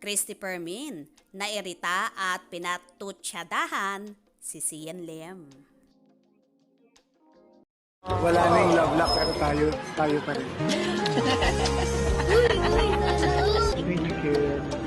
Christopher Min, nairita at pinatutsadahan si Sian Lim. Wala na yung love lock pero tayo pa rin. Thank you.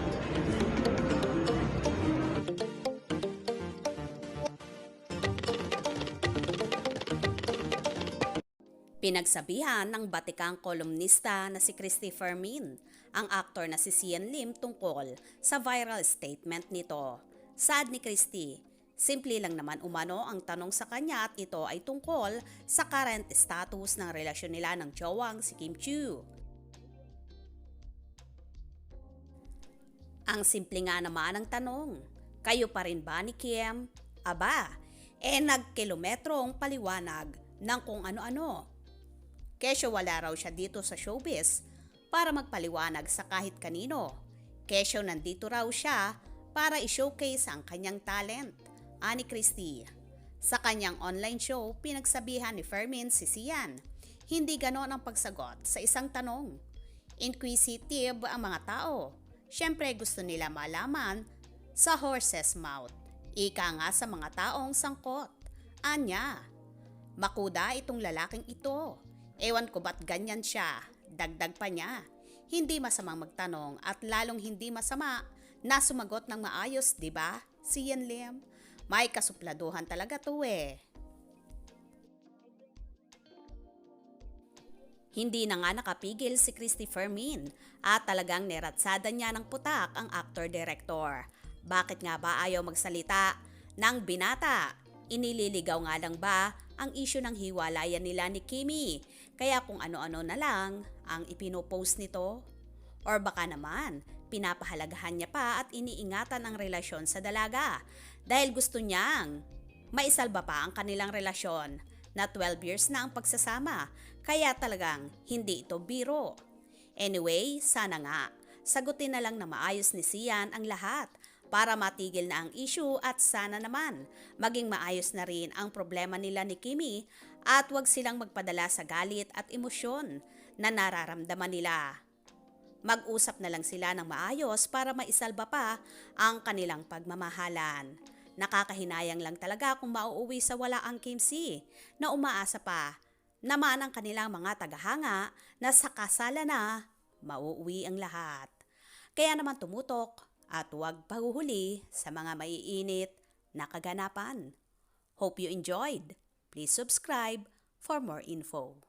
Pinagsabihan ng batikang kolumnista na si Christopher Min ang aktor na si Sian Lim tungkol sa viral statement nito. Sad ni Christy, simple lang naman umano ang tanong sa kanya at ito ay tungkol sa current status ng relasyon nila ng jowang si Kim Chiu. Ang simple nga naman ang tanong, kayo pa rin ba ni Kim? Aba, nagkilometrong paliwanag ng kung ano-ano. Kesyo wala raw siya dito sa showbiz para magpaliwanag sa kahit kanino. Kesyo nandito raw siya para i-showcase ang kanyang talent, ani Christy. Sa kanyang online show, pinagsabihan ni Fermin si Sian. Hindi ganon ang pagsagot sa isang tanong. Inquisitive ang mga tao. Siyempre gusto nila malaman sa horse's mouth. Ika nga sa mga taong sangkot. Anya, makuda itong lalaking ito. Ewan ko ba't ganyan siya. Dagdag pa niya. Hindi masamang magtanong at lalong hindi masama na sumagot ng maayos, di ba? Sian Lim. May kasupladuhan talaga to eh. Hindi na nga nakapigil si Christopher Min at talagang neratsada niya ng putak ang actor-director. Bakit nga ba ayaw magsalita ng binata? Inililigaw nga lang ba ang isyu ng hiwalayan nila ni Kimi? Kaya kung ano-ano na lang ang ipinopost nito? Or baka naman, pinapahalagahan niya pa at iniingatan ang relasyon sa dalaga dahil gusto niyang maisalba pa ang kanilang relasyon na 12 years na ang pagsasama, kaya talagang hindi ito biro. Anyway, sana nga, sagutin na lang na maayos ni Sian ang lahat para matigil na ang issue at sana naman maging maayos na rin ang problema nila ni Kimi at wag silang magpadala sa galit at emosyon na nararamdaman nila. Mag-usap na lang sila ng maayos para maisalba pa ang kanilang pagmamahalan. Nakakahinayang lang talaga kung mauuwi sa wala ang Kim C na umaasa pa naman ang kanilang mga tagahanga na sa kasala na mauuwi ang lahat. Kaya naman tumutok at huwag paghuhuli sa mga maiinit na kaganapan. Hope you enjoyed. Please subscribe for more info.